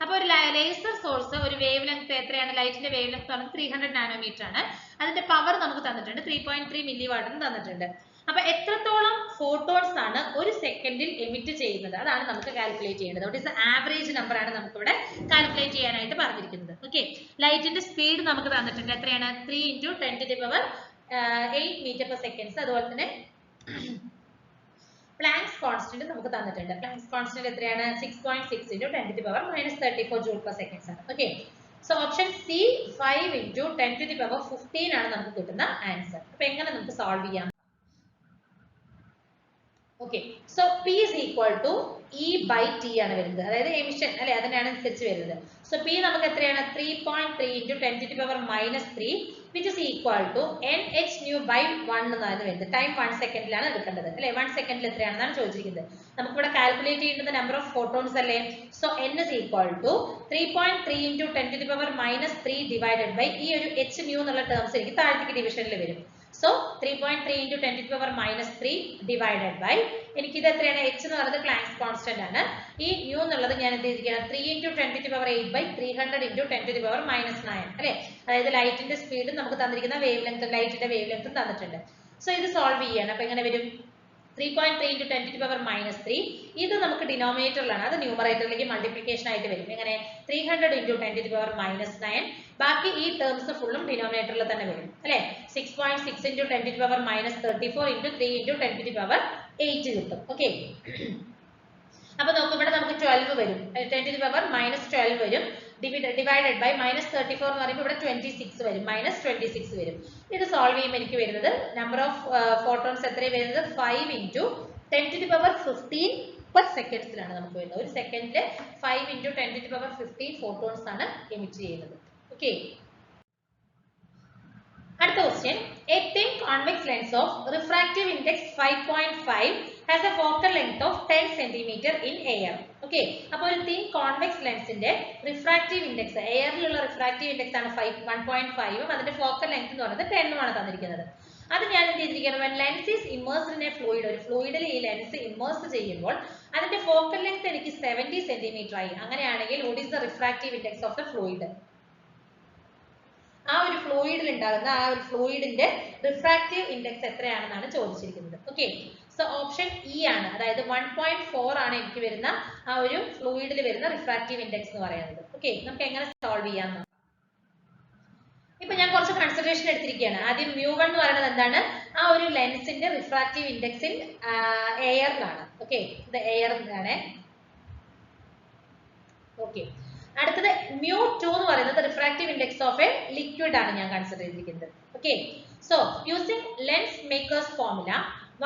[SPEAKER 1] അപ്പോൾ ഒരു laser source ഒരു wave length എത്രയാണ്? ലൈറ്റിന്റെ wave length പറഞ്ഞത് 300 nanometre ആണ്. അതിന്റെ power നമുക്ക് തന്നിട്ടുണ്ട് 3.3 മില്ലി വാട്ടിന് തന്നിട്ടുണ്ട്. അപ്പൊ എത്രത്തോളം ഫോട്ടോൺസ് ആണ് ഒരു സെക്കൻഡിൽ എമിറ്റ് ചെയ്യുന്നത്, അതാണ് നമുക്ക് കാൽക്കുലേറ്റ് ചെയ്യേണ്ടത്. ദാറ്റ് ഈസ് ആവറേജ് നമ്പർ ആണ് നമുക്ക് ഇവിടെ കാൽക്കുലേറ്റ് ചെയ്യാനായിട്ട് പറഞ്ഞിരിക്കുന്നത്. ഓക്കെ, ലൈറ്റിന്റെ സ്പീഡ് നമുക്ക് തന്നിട്ടുണ്ട് എത്രയാണ്? 3 into 10 to the power 8 metre per seconds. അതുപോലെ തന്നെ പ്ലാങ്ക്സ് കോൺസ്റ്റന്റ് നമുക്ക് തന്നിട്ടുണ്ട്. പ്ലാങ്ക്സ് കോൺസ്റ്റന്റ് എത്രയാണ്? 6.6 into 10 to the power minus 34 joule per seconds ആണ്. Okay, so option C 5 into 10 to the power 15 ആണ് നമുക്ക് കിട്ടുന്ന ആൻസർ. അപ്പൊ എങ്ങനെ നമുക്ക് സോൾവ് ചെയ്യാം? Okay, so P is equal to E by T ആണ് വരുന്നത്, അതായത് എമിഷൻ അല്ലെ, അതിനാണ് അനുസരിച്ച് വരുന്നത്. സോ പി നമുക്ക് എത്രയാണ്? 3.3 into 10 to the power minus 3 which is equal to nh nu by 1 എന്നാണ് വരുന്നത്. ടൈം 1 സെക്കൻഡിലാണ് എടുക്കേണ്ടത് അല്ലെ, 1 സെക്കൻഡിൽ എത്രയാണെന്നാണ് ചോദിച്ചിരിക്കുന്നത്. നമുക്ക് ഇവിടെ കാൽക്കുലേറ്റ് ചെയ്യുന്നത് നമ്പർ ഓഫ് ഫോട്ടോൺസ് അല്ലേ. So n is equal to 3.3 into 10 to the power minus 3 divided by ഈ ഒരു h nu എന്നുള്ള ടേംസ് എനിക്ക് താഴത്തേക്ക് ഡിവിഷനിൽ വരും. So 3.3 into 10 to the power minus 3 divided by എനിക്ക് ഇത് എത്രയാണ്? h എന്ന് പറയുന്നത് പ്ലാങ്ക്സ് കോൺസ്റ്റന്റ് ആണ്. ഈ u എന്നുള്ളത് ഞാൻ എന്ത് ചെയ്തിരിക്കുകയാണ്? 3 into 10 to the power 8 by 300 into 10 to the power minus 9 അല്ലെ, അതായത് ലൈറ്റിന്റെ സ്പീഡ് നമുക്ക് തന്നിരിക്കുന്ന വേവ് ലെങ്ത്, ലൈറ്റിന്റെ വേവ് ലെങ്ത്തും തന്നിട്ടുണ്ട്. സോ ഇത് സോൾവ് ചെയ്യാണ്. അപ്പൊ എങ്ങനെ വരും? 3.3 into 10 to the power minus 3 ഇത് നമുക്ക് ഡിനോമിനേറ്ററിലാണ്, അത് ന്യൂമറേറ്ററിലേക്ക് മൾട്ടിപ്ലിക്കേഷൻ ആയിട്ട് വരും. എങ്ങനെ? 300 into 10 to the power minus 9. ബാക്കി ഈ ടേംസ് ഫുള്ളും ഡിനോമിനേറ്ററിൽ തന്നെ വരും അല്ലെ. 6.6 into 10 to the power minus 34 into 3 into 10 to the power 8 കിട്ടും. ഓക്കെ, അപ്പൊ നോക്കും ഇവിടെ നമുക്ക് 12 വരും, 10 to the power minus 12 വരും, ഡിവൈഡഡ് ബൈ minus 34 എന്ന് പറയുമ്പോൾ ഇവിടെ 26 വരും, minus 26 വരും. ഇത് സോൾവ് ചെയ്യുമ്പോൾ എനിക്ക് വരുന്നത് നമ്പർ ഓഫ് ഫോട്ടോൺസ് എത്രയാണ് വരുന്നത്? 5 into 10 to the power 15 per സെക്കൻഡ്സിലാണ് നമുക്ക് വരുന്നത്. ഒരു സെക്കൻഡില് 5 into 10 to the power 15 photons ആണ് എമിറ്റ് ചെയ്യുന്നത്. ഓക്കെ, അടുത്ത question. A thin convex lens of refractive index 5.5 has a focal length of 10 cm in air. Okay, അപ്പോൾ ഒരു thin convex ലെൻസിന്റെ refractive index, എയറിലുള്ള refractive index ആണ് 1.5 ഉം അതിന്റെ ഫോക്കൽ ലെങ്ത് എന്ന് പറയുന്നത് 10 ഉം ആണ് തന്നിരിക്കുന്നത്. അത് ഞാൻ എന്ത് ചെയ്തിരിക്കുന്നത്? when lens is immersed in a fluid, ഒരു ഫ്ലൂയിഡിൽ ഈ ലെൻസ് ഇമ്മേഴ്സ് ചെയ്യുമ്പോൾ അതിന്റെ ഫോക്കൽ ലെങ്ത് എനിക്ക് 70 cm ആയി. അങ്ങനെയാണെങ്കിൽ what is the refractive index of the fluid? ആ ഒരു ഫ്ലൂയിഡിൽ ഉണ്ടാകുന്ന ആ ഒരു ഫ്ലൂയിഡിന്റെ റിഫ്രാക്റ്റീവ് ഇൻഡെക്സ് എത്രയാണെന്നാണ് ചോദിച്ചിരിക്കുന്നത്. ഓക്കെ, സോ ഓപ്ഷൻ ഇ ആണ്, അതായത് 1.4 ആണ് എനിക്ക് വരുന്ന ആ ഒരു ഫ്ലൂയിഡിൽ വരുന്ന റിഫ്രാക്റ്റീവ് ഇൻഡെക്സ് എന്ന് പറയുന്നത്. ഓക്കെ, നമുക്ക് എങ്ങനെ സോൾവ് ചെയ്യാം? ഇപ്പൊ ഞാൻ കുറച്ച് കൺസിഡറേഷൻ എടുത്തിരിക്കുകയാണ്. ആദ്യം μ1 എന്ന് പറയുന്നത് എന്താണ്? ആ ഒരു ലെൻസിന്റെ റിഫ്രാക്റ്റീവ് ഇൻഡെക്സ് ഇൻ എയറിലാണ്. ഓക്കെ, ഇത് എയറിലാണ്. ഓക്കെ, അടുത്തത് μ2 എന്ന് പറയുന്നത് refractive index of A liquid ആണ് ഞാൻ കൺസിഡർ ചെയ്തിരിക്കുന്നത്. Okay, so using lens makers formula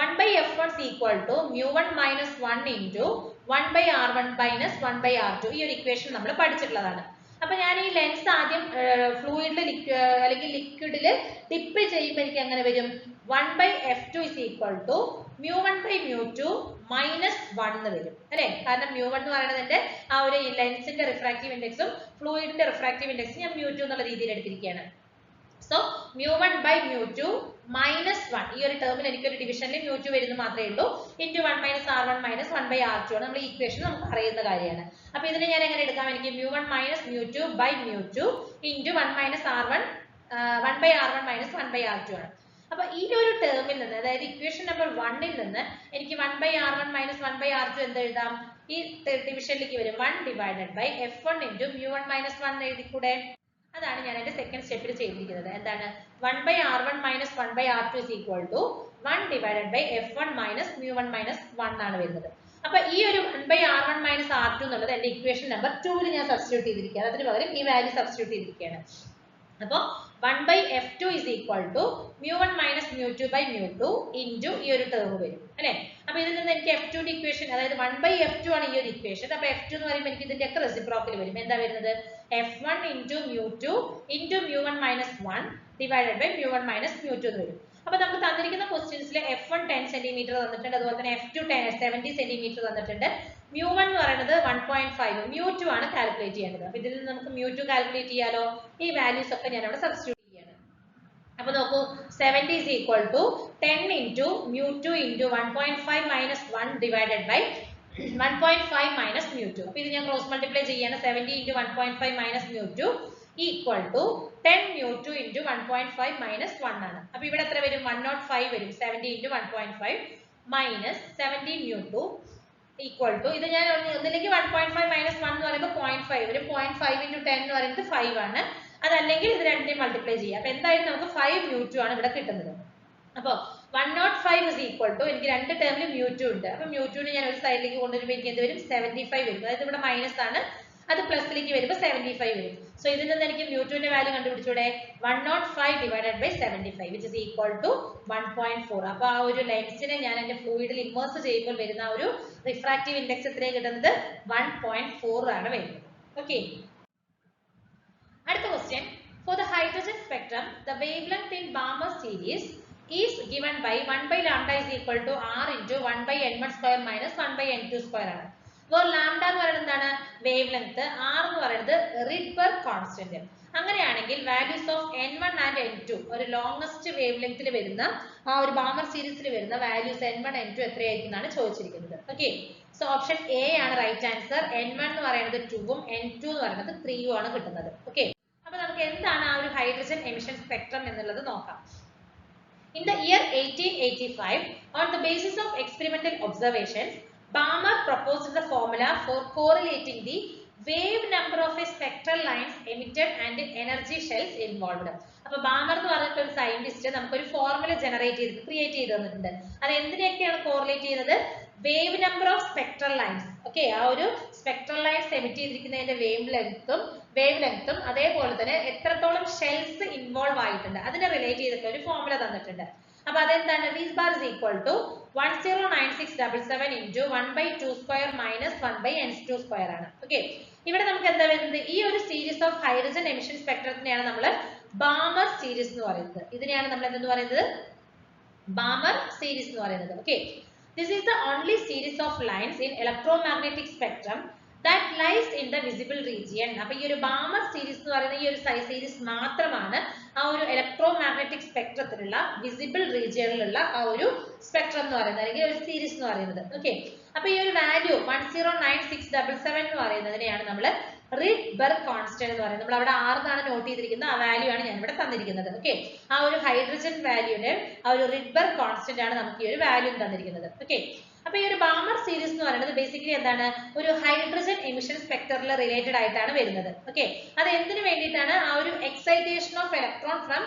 [SPEAKER 1] 1/f1 is equal to μ1 minus 1 into 1/r1 minus 1/r2. ഈ ഒരു ഇക്വേഷൻ നമ്മൾ പഠിച്ചിട്ടുള്ളതാണ്. അപ്പൊ ഞാൻ ഈ ലെൻസ് ആദ്യം ഫ്ലൂയിഡിൽ അല്ലെങ്കിൽ ലിക്വിഡിൽ ഡിപ്പ് ചെയ്യുമ്പോൾ എനിക്ക് എങ്ങനെ വരും? 1/f2 is equal to μ1/μ2 minus 1 എന്ന് വരും അല്ലെ. കാരണം μ1 എന്ന് പറയുന്നത് ആ ഒരു ലെൻസിന്റെ റിഫ്രാക്റ്റീവ് ഇൻഡെക്സും ഫ്ലൂയിഡിന്റെ റിഫ്രാക്റ്റീവ് ഇൻഡെക്സും ഞാൻ μ2 എന്നുള്ള രീതിയിൽ എടുത്തിരിക്കുകയാണ്. സോ μ1/μ2 minus 1, ഈ ഒരു ടേമിൽ എനിക്കൊരു ഡിവിഷനിൽ μ2 വരുന്നത് മാത്രമേ ഉള്ളൂ, into 1 minus r1 minus 1/r2 ആണ്. നമ്മൾ ഈ ഇക്വേഷൻ നമുക്ക് അറിയുന്ന കാര്യമാണ്. അപ്പൊ ഇതിനെ ഞാൻ എങ്ങനെ എടുക്കാം? എനിക്ക് μ1 minus μ2/μ2 into 1 minus r1 1/r1 minus 1/r2 ആണ്. അപ്പൊ ഈ ഒരു ടേമിൽ നിന്ന്, അതായത് ഇക്വേഷൻ നമ്പർ 1 ൽ നിന്ന് എനിക്ക് 1/r1 minus 1/r2 എന്ത് എഴുതാം? ഈ ഡിവിഷനിലേക്ക് വരും 1 divided by f1 into μ1 minus 1 എഴുതിക്കൂടെ? അതാണ് ഞാൻ എന്റെ സെക്കൻഡ് സ്റ്റെപ്പിൽ ചെയ്തിരിക്കുന്നത്. എന്താണ്? 1/r1 minus 1/r2 is equal to 1 divided by f1 minus μ1 minus 1 ആണ് വരുന്നത്. അപ്പൊ ഈ ഒരു 1/r1 - r2 എന്നുള്ളത് എന്റെ ഇക്വേഷൻ നമ്പർ 2 ഞാൻ സബ്സ്റ്റിറ്റ്യൂട്ട് ചെയ്തിരിക്കുകയാണ്. അതിന് പകരം ഈ വാല്യൂ സബ്സ്റ്റിറ്റ്യൂട്ട് ചെയ്തിരിക്കുകയാണ്. അപ്പോൾ 1/f2 is equal to mu1 minus mu2 by mu2 into ഈ ഒരു ടേം വരും അല്ലേ. അപ്പൊ ഇതിൽ നിന്ന് എനിക്ക് f2 ന്റെ ഇക്വേഷൻ, അതായത് 1/f2 ആണ് ഈ ഒരു ഇക്വേഷൻ. അപ്പൊ f2 എന്ന് പറയുമ്പോൾ എനിക്ക് ഇതിന്റെ ഒക്കെ റെസിപ്രോക്കൽ വരും. എന്താ വരുന്നത്? f1 into mu2 into mu1 minus 1 divided by mu1 minus mu2 എന്ന് വരും. അപ്പൊ നമുക്ക് തന്നിരിക്കുന്ന ക്വസ്റ്റ്യൻസിൽ f1 10 സെന്റിമീറ്റർ തന്നിട്ടുണ്ട്, അതുപോലെ തന്നെ f2 70 സെന്റിമീറ്റർ തന്നിട്ടുണ്ട്. mu1 എന്ന് പറയുന്നത് 1.5, mu2 ആണ് കാൽക്കുലേറ്റ് ചെയ്യേണ്ടത്. അപ്പൊ ഇതിൽ നിന്ന് നമുക്ക് mu2 കാൽക്കുലേറ്റ് ചെയ്യാലോ. ഈ വാല്യൂസ് ഒക്കെ ഞാൻ അവിടെ സബ്സ്റ്റിറ്റ്യൂട്ട് ചെയ്യാണ്. അപ്പൊ നോക്കൂ, 70 is equal to 10 into mu2 into 1.5 minus 1 divided by 1.5 minus mu2. അപ്പൊ ഇത് ഞാൻ ക്രോസ് മൾട്ടിപ്ലൈ ചെയ്യാണ്. 70 into 1.5 minus mu2 equal to 10 mu2 into 1.5 minus 1 ആണ്. അപ്പൊ ഇവിടെ എത്ര വരും? 105 വരും. 70 into 1.5 minus 70 mu2 equal to, ഇത് ഞാൻ ഒന്നില്ലെങ്കിൽ 1.5 minus 1 എന്ന് പറയുമ്പോൾ 0.5 വരും. 0.5 into 10 എന്ന് പറയുന്നത് 5 ആണ്. അതല്ലെങ്കിൽ ഇത് രണ്ടിനെയും മൾട്ടിപ്ലൈ ചെയ്യാം. അപ്പൊ എന്തായാലും നമുക്ക് 5 mu2 ആണ് ഇവിടെ കിട്ടുന്നത്. അപ്പോൾ 105 is equal to, എനിക്ക് രണ്ട് ടേമിൽ mu2 ഉണ്ട്. അപ്പൊ mu2 നെ ഞാൻ ഒരു സൈഡിലേക്ക് കൊണ്ടുവരുമ്പോൾ എനിക്ക് എന്ത് വരും? 75 വരും. അതായത് ഇവിടെ മൈനസ് ആണ്, അത് പ്ലസിലേക്ക് വരുമ്പോൾ 75 വരും. സോ ഇതിൽ നിന്ന് എനിക്ക് mu2 ന്റെ value കണ്ടുപിടിച്ചൂടെ? 105 divided by 75 which is equal to 1.4. അപ്പോൾ ആ ഒരു ലെൻസിനെ ഞാൻ എന്റെ ഫ്ലൂയിഡിൽ ഇമ്മേഴ്സ് ചെയ്യുമ്പോൾ വരുന്ന ഒരു റിഫ്രാക്റ്റീവ് ഇൻഡെക്സ് എത്രയാണ് കിട്ടുന്നത്? 1.4 ആണ് വരുന്നത്. ഓക്കെ, അടുത്ത question. For the hydrogen spectrum, the wavelength in Balmer series is given by 1/lambda is equal to r into 1/n1 square minus 1/n2 square ആണ്. അപ്പോൾ ലാംഡ എന്ന് പറയുന്നത് എന്താണ്? Wave length. r എന്ന് പറയുന്നത് റിഡ്ബർഗ് കോൺസ്റ്റന്റ്. അങ്ങനെയാണെങ്കിൽ values of n1 and n2, ഒരു longest wave ലെങ്ത്തിൽ വരുന്ന ആ ഒരു ബാമർ സീരീസിൽ വരുന്ന വാല്യൂസ് n1 n2 എത്രയായിരിക്കും എന്നാണ് ചോദിച്ചിരിക്കുന്നത്. ഓക്കെ, സോ ഓപ്ഷൻ എ ആണ് റൈറ്റ് ആൻസർ. n1 എന്ന് പറയുന്നത് 2 ഉം n2 എന്ന് പറയുന്നത് 3 ഉം ആണ് കിട്ടുന്നത്. ഓക്കെ, അപ്പൊ നമുക്ക് എന്താണ് ആ ഒരു ഹൈഡ്രജൻ എമിഷൻ സ്പെക്ട്രം എന്നുള്ളത് നോക്കാം. In the year 1885, on the basis of experimental observations, Balmer proposed the formula for correlating the wave number of a spectral lines emitted and energy shells involved. അപ്പോൾ Balmer എന്ന് പറഞ്ഞിട്ട് ഒരു scientist നമുക്കൊരു formula create ചെയ്ത് തന്നിട്ടുണ്ട്. അത് എന്തിനെയൊക്കെയാണ് correlate ചെയ്യുന്നത്? Wave number of spectral lines. Okay, ആ ഒരു സ്പെക്ട്രൽ ലൈൻസ് എമിറ്റ് ചെയ്തിരിക്കുന്നതിന്റെ വേവ് ലെങ്ത്തും അതേപോലെ തന്നെ എത്രത്തോളം ഷെൽസ് ഇൻവോൾവ് ആയിട്ടുണ്ട് അതിനെ റിലേറ്റ് ചെയ്തിട്ട് ഒരു ഫോർമുല തന്നിട്ടുണ്ട്. അപ്പൊ അതെന്താണ്? V bar is equal to 109677 into 1/2 square minus 1/n2 square ആണ്. ഓക്കെ, ഇവിടെ നമുക്ക് എന്താ വരുന്നത്? ഈ ഒരു സീരീസ് ഓഫ് ഹൈഡ്രജൻ എമിഷൻ സ്പെക്ട്രത്തിനെയാണ് നമ്മൾ ബാമർ സീരീസ് എന്ന് പറയുന്നത്. ഇതിനെയാണ് നമ്മൾ എന്തെന്ന് പറയുന്നത്? ബാമർ സീരീസ് എന്ന് പറയുന്നത്. Okay, this is the only series of lines in electromagnetic spectrum that lies in the visible region. അപ്പോൾ ഈ ഒരു ബാമർ സീരീസ് എന്ന് പറയുന്ന ഈ ഒരു സീരീസ് മാത്രമാണ് ആ ഒരു ഇലക്ട്രോമാഗ്നറ്റിക് സ്പെക്ട്രത്തിലുള്ള വിസിബിൾ റീജിയനിലുള്ള ആ ഒരു സ്പെക്ട്രം എന്ന് പറയുന്നത്, അല്ലെങ്കിൽ ഒരു സീരീസ് എന്ന് പറയുന്നത്. ഓക്കെ, അപ്പൊ ഈ ഒരു വാല്യൂ 109677 എന്ന് പറയുന്നതിനെയാണ് നമ്മൾ റിഡ്ബർഗ് കോൺസ്റ്റന്റ് എന്ന് പറയുന്നത്. നമ്മൾ അവിടെ r എന്നാണ് നോട്ട് ചെയ്തിരിക്കുന്നത്. ആ വാല്യൂ ആണ് ഞാൻ ഇവിടെ തന്നിരിക്കുന്നത്. ഓക്കെ, ആ ഒരു ഹൈഡ്രജൻ വാല്യൂടെ ആ ഒരു റിഡ്ബർഗ് കോൺസ്റ്റന്റ് ആണ് നമുക്ക് ഈ ഒരു വാല്യൂ തന്നിരിക്കുന്നത്. ഓക്കെ, അപ്പൊ ഈ ഒരു ബാമർ സീരീസ് എന്ന് പറയുന്നത് ബേസിക്കലി എന്താണ്? ഒരു ഹൈഡ്രജൻ എമിഷൻ സ്പെക്ട്രത്തിൽ റിലേറ്റഡ് ആയിട്ടാണ് വരുന്നത്. ഓക്കെ, അത് എന്തിനു വേണ്ടിയിട്ടാണ്? ആ ഒരു excitation of electron from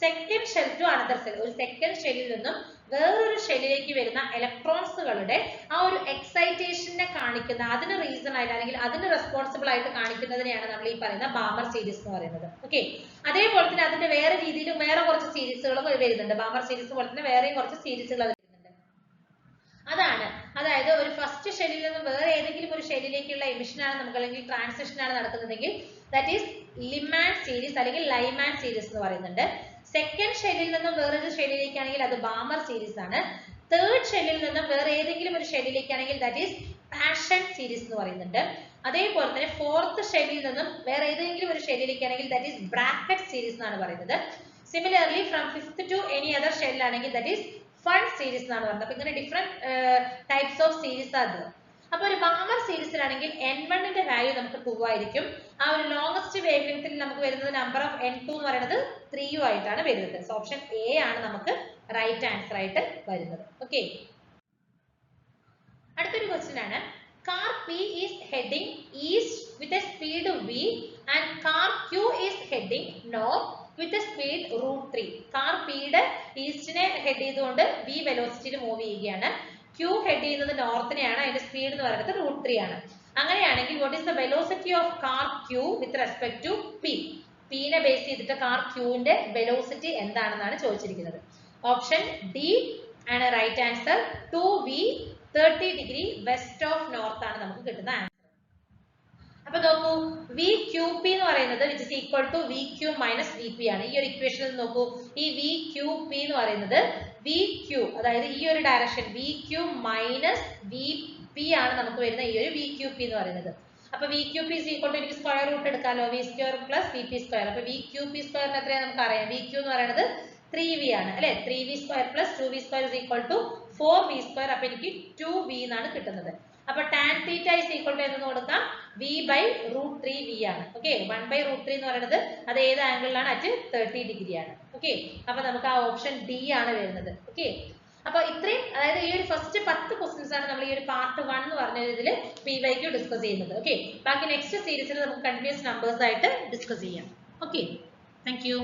[SPEAKER 1] second shell to another shell, ഒരു സെക്കൻഡ് ഷെല്ലിൽ നിന്നും വേറൊരു ഷെല്ലിലേക്ക് വരുന്ന ഇലക്ട്രോൺസുകളുടെ ആ ഒരു എക്സൈറ്റേഷനെ കാണിക്കുന്ന, അതിന് റീസൺ ആയിട്ട് അല്ലെങ്കിൽ അതിന് റെസ്പോൺസിബിൾ ആയിട്ട് കാണിക്കുന്നതിനെയാണ് നമ്മൾ ഈ പറയുന്ന ബാമർ സീരീസ് എന്ന് പറയുന്നത്. ഓക്കെ, അതേപോലെ തന്നെ അതിന്റെ വേറെ രീതിയിലും വേറെ കുറച്ച് സീരീസുകളും വരുന്നുണ്ട്. ബാമർ സീരീസ് പോലെ തന്നെ വേറെയും കുറച്ച് സീരീസുകൾ വരുന്നുണ്ട്. അതായത് ഒരു ഫസ്റ്റ് ഷെല്ലിൽ നിന്ന് വേറെ ഏതെങ്കിലും ഒരു ഷെല്ലിലേക്കുള്ള എമിഷനാണ് നമുക്ക്, അല്ലെങ്കിൽ ട്രാൻസിഷൻ ആണ് നടക്കുന്നതെങ്കിൽ ദാറ്റ് ഈസ് ലിമാൻ സീരീസ് അല്ലെങ്കിൽ ലൈമാൻ സീരീസ് എന്ന് പറയുന്നുണ്ട്. സെക്കൻഡ് ഷെല്ലിൽ നിന്നും വേറൊരു ഷെല്ലിലേക്കാണെങ്കിൽ അത് ബാമർ സീരീസ് ആണ്. തേർഡ് ഷെല്ലിൽ നിന്നും വേറെ ഏതെങ്കിലും ഒരു ഷെല്ലിലേക്കാണെങ്കിൽ ദാറ്റ് ഈസ് പാഷൻ സീരീസ് എന്ന് പറയുന്നുണ്ട്. അതേപോലെ തന്നെ ഫോർത്ത് ഷെല്ലിൽ നിന്നും വേറെ ഏതെങ്കിലും ഒരു ഷെല്ലിലേക്കാണെങ്കിൽ ദാറ്റ് ഈസ് ബ്രാക്കറ്റ് സീരീസ് എന്നാണ് പറയുന്നത്. Similarly from fifth to any other shell ആണെങ്കിൽ ദാറ്റ് ഈസ് ഫൺ സീരീസ് എന്നാണ് പറയുന്നത്. അപ്പൊ ഇങ്ങനെ ഡിഫറെന്റ് ടൈപ്സ് ഓഫ് സീരീസ് ആണ്. അപ്പൊ ഒരു ബാമർ സീരീസിലാണെങ്കിൽ n1 ന്റെ വാല്യൂ നമുക്ക് 2 ആയിരിക്കും. ആ ഒരു ലോങ്സ്റ്റ് വേവ് ലെങ്ത്തിൽ നമുക്ക് വരുന്നത് നമ്പർ ഓഫ് n2 എന്ന് പറയുന്നത് 3 ആയിട്ടാണ് വരുന്നത്. സോ ഓപ്ഷൻ എ ആണ് നമുക്ക് റൈറ്റ് ആൻസർ ആയിട്ട് വരുന്നത്. ഓക്കെ, അടുത്തൊരു ക്വസ്റ്റ്യൻ ആണ്. Car P is heading east with a speed v and car Q is heading north with a speed √3. Car P യുടെ ഈസ്റ്റിനെ ഹെഡ് ചെയ്തുകൊണ്ട് v വെലോസിറ്റിയിൽ മൂവ് ചെയ്യുകയാണ്. Q ഹെഡ് ചെയ്യുന്നത് നോർത്തിനെയാണ്, അതിന്റെ സ്പീഡ് എന്ന് പറയുന്നത് √3 ആണ്. അങ്ങനെയാണെങ്കിൽ what is the velocity of car Q with respect to P? P നെ ബേസ് ചെയ്തിട്ട് കാർ Qന്റെ വെലോസിറ്റി എന്താണെന്നാണ് ചോദിച്ചിരിക്കുന്നത്. ഓപ്ഷൻ ഡി ആണ് right answer. 2v 30 degree west of north ആണ് നമുക്ക് കിട്ടുന്ന ആൻസർ. അപ്പൊ നോക്കൂ, വി ക്യൂ പി എന്ന് പറയുന്നത് which is equal to V Q minus V P ആണ്. ഈ ഒരു ഇക്വേഷനിൽ നോക്കൂ, ഈ വി ക്യൂ പി എന്ന് പറയുന്നത് വി ക്യൂ, അതായത് ഈ ഒരു direction V Q minus V P ആണ് നമുക്ക് വരുന്ന ഈ ഒരു വി ക്യൂ പി എന്ന് പറയുന്നത്. അപ്പൊ V Q P is equal to എനിക്ക് സ്ക്വയർ റൂട്ട് എടുക്കാമല്ലോ, V square plus V P square. അപ്പൊ വി ക്യൂ പി സ്ക്വയറിന് എത്രയാണ് നമുക്ക് അറിയാം, വി ക്യൂ എന്ന് പറയുന്നത് 3v ആണ് അല്ലെ. 3v square plus 2v square is equal to 4v square. അപ്പൊ എനിക്ക് 2v എന്നാണ് കിട്ടുന്നത്. അപ്പൊ tan theta is equal to എന്ന് കൊടുക്കാം v ബൈ √3v ആണ്. ഓക്കെ, 1 ബൈ √3 എന്ന് പറയുന്നത് അത് ഏത് ആംഗിളിലാണ്, അറ്റ് 30 ഡിഗ്രി ആണ്. ഓക്കെ, അപ്പൊ നമുക്ക് ആ ഓപ്ഷൻ ഡി ആണ് വരുന്നത്. ഓക്കെ, അപ്പൊ ഇത്രയും, അതായത് ഈ ഒരു ഫസ്റ്റ് 10 ക്വസ്റ്റ്യൻസ് ആണ് നമ്മൾ ഈ ഒരു പാർട്ട് 1 എന്ന് പറഞ്ഞ ഇതിൽ PYQ ഡിസ്കസ് ചെയ്യുന്നത്. ഓക്കെ, ബാക്കി നെക്സ്റ്റ് സീരീസിൽ നമുക്ക് കണ്ടിന്യൂസ് നമ്പേഴ്സ് ആയിട്ട് ഡിസ്കസ് ചെയ്യാം. Okay, thank you.